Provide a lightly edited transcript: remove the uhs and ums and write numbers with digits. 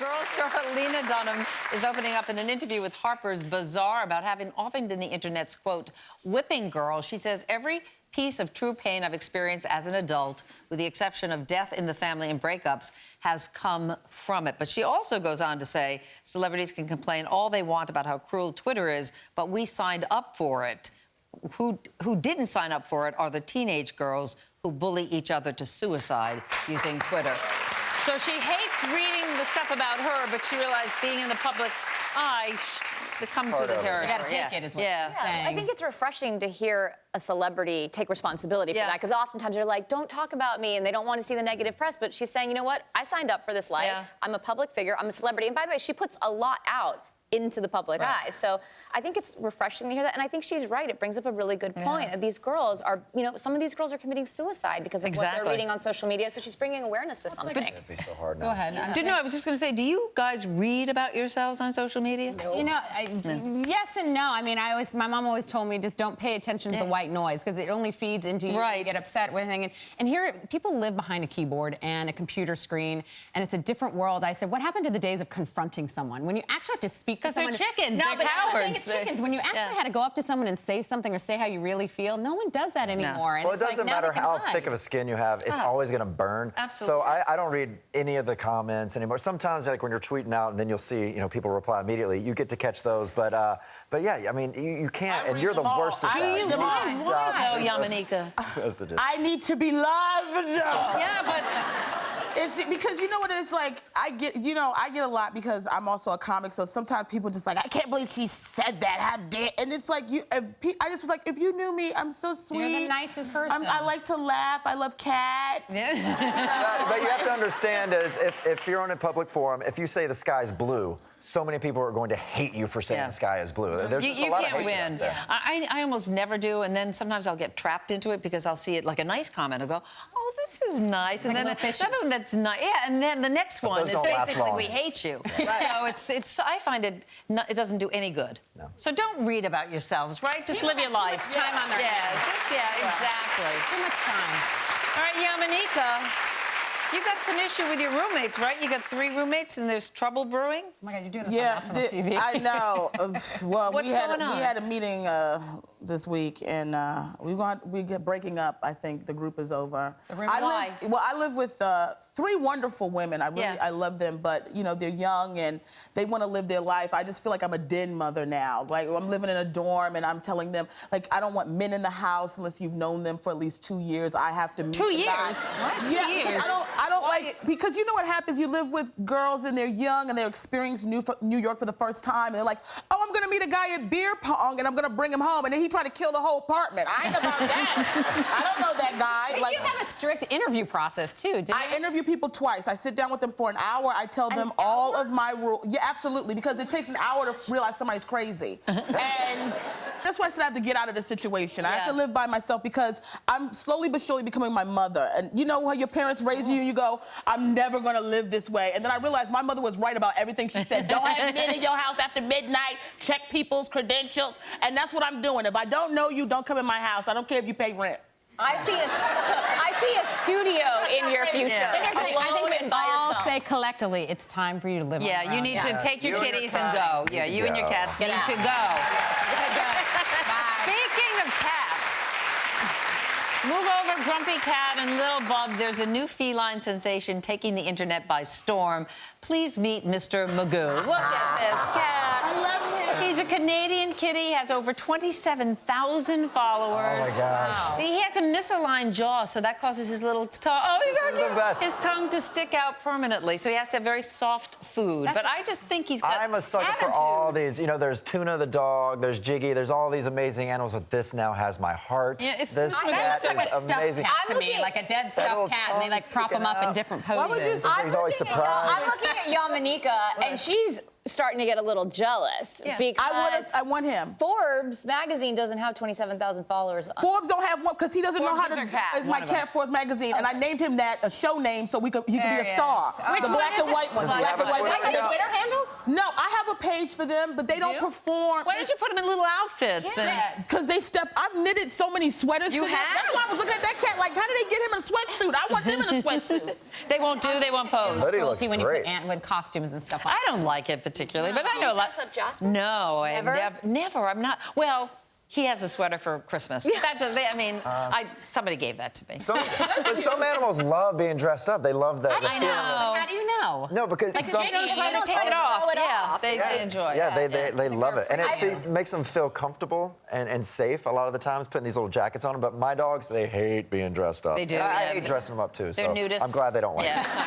Girl star Lena Dunham is opening up in an interview with Harper's Bazaar about having often been the internet's, quote, whipping girl. She says every piece of true pain I've experienced as an adult, with the exception of death in the family and breakups, has come from it. But she also goes on to say celebrities can complain all they want about how cruel Twitter is, but we signed up for it. Who didn't sign up for it are the teenage girls who bully each other to suicide using Twitter. So she hates reading the stuff about her, but she realized being in the public eye, it comes with the territory. You gotta take it, is what she's saying. I think it's refreshing to hear a celebrity take responsibility for that, because oftentimes they're like, don't talk about me, and they don't want to see the negative press. But she's saying, you know what? I signed up for this life. I'm a public figure. I'm a celebrity. And by the way, she puts a lot out into the public eye. So I think it's refreshing to hear that, and I think she's right. It brings up a really good point. These girls are, you know, some of these girls are committing suicide because of what they're reading on social media, so she's bringing awareness to something. It'd be so hard now. Go ahead. I was just going to say, do you guys read about yourselves on social media? You know, yes and no. I mean, my mom always told me, just don't pay attention to the white noise, because it only feeds into you. You get upset with anything. And here, people live behind a keyboard and a computer screen, and it's a different world. I said, what happened to the days of confronting someone? When you actually have to speak to someone. Because they're chickens, no, they're cowards. It's chickens. When you actually had to go up to someone and say something or say how you really feel, no one does that anymore. And well, it doesn't matter how thick of a skin you have, it's always going to burn. Absolutely. So I don't read any of the comments anymore. Sometimes, like when you're tweeting out and then you'll see, you know, people reply immediately, you get to catch those. But yeah, I mean, you can't, and you're the worst at that. Do you lie? Stop. No, Yamanika. I need to be loved. Yeah, but it's because you know what it's like. I get a lot because I'm also a comic. So sometimes people just like, I can't believe she said that. How dare? And it's like I just like, if you knew me, I'm so sweet. You're the nicest person. I like to laugh. I love cats. But you have to understand is if you're on a public forum, if you say the sky's blue, so many people are going to hate you for saying the sky is blue. There's just a lot of hate win. I almost never do, and then sometimes I'll get trapped into it because I'll see it like a nice comment. I'll go, oh, this is nice, and then another one that's nice. Yeah, and then the next one is basically we hate you. So it's I find it doesn't do any good. No. So don't read about yourselves, right? Just live your life. Too much time on their hands. Exactly. Too much time. All right, Yamanika. You got some issue with your roommates, right? You got 3 roommates and there's trouble brewing? Oh my God, you're doing this on national TV. I know. Well, What's going on? We had a meeting this week, and we get breaking up. I think the group is over. Why? I live with 3 wonderful women. I love them, but you know they're young and they want to live their life. I just feel like I'm a den mother now. Like I'm living in a dorm, and I'm telling them like I don't want men in the house unless you've known them for at least 2 years. I have to meet 2 years. What? 2 years. I don't like, because you know what happens? You live with girls and they're young and they're experiencing New York for the first time. And they're like, oh, I'm gonna meet a guy at beer pong and I'm gonna bring him home. And then he tried to kill the whole apartment. I ain't about that. I don't know that guy. But you have a strict interview process too, didn't you? I interview people twice. I sit down with them for an hour. I tell them all of my rules. Yeah, absolutely, because it takes an hour to realize somebody's crazy. And that's why I said I have to get out of the situation. I have to live by myself because I'm slowly but surely becoming my mother. And you know how your parents raise you and you go, I'm never gonna live this way. And then I realized my mother was right about everything she said. Don't have men in your house after midnight, check people's credentials. And that's what I'm doing. If I don't know you, don't come in my house. I don't care if you pay rent. I see a studio in your future. I think we all say collectively, it's time for you to live on your own. You need to take your kitties and go. Yeah, you and your cats need to go. Speaking of cats, move over, Grumpy Cat and Little Bub. There's a new feline sensation taking the internet by storm. Please meet Mr. Magoo. Look at this cat. I love him. He's a Canadian kitty, has over 27,000 followers. Oh my gosh. Wow. He has a misaligned jaw, so that causes his little his tongue to stick out permanently. So he has to have very soft food. But I just think he's got I'm a sucker for all these. You know, there's Tuna the dog, there's Jiggy, there's all these amazing animals, but this now has my heart. Yeah, it's this cat like is a stuffed amazing. cat to me, like a dead stuffed cat, and they like prop him up in different poses. He's always surprised. I'm looking at Yamanika, and she's starting to get a little jealous because I want him. Forbes magazine doesn't have 27,000 followers. Forbes don't have one because he doesn't know how to. It's my cat, Forbes magazine, and I named him that, a show name, so he could be a star. Which the black and white ones. Black and white. Twitter handles? No, I have a page for them, but they don't perform. Why don't you put them in little outfits? Because I've knitted so many sweaters for them. That's why I was looking at that cat like, how did they get him in a sweatsuit? I want them in a sweatsuit. They won't pose. Hoodie looks when you great. put with costumes and stuff on. I don't like it particularly, but I know a lot. Dress up Jasper? No, Never? never. I'm not. Well, he has a sweater for Christmas. That does. I mean, somebody gave that to me. Some animals love being dressed up. They love that. I know. How do you know? No, because some They don't try to take it off. Yeah, they enjoy it. Yeah, they love it. And it makes them feel comfortable and safe a lot of the times, putting these little jackets on them. But my dogs, they hate being dressed up. They do. I hate dressing them up, too. They're so nudists. I'm glad they don't like it. Yeah.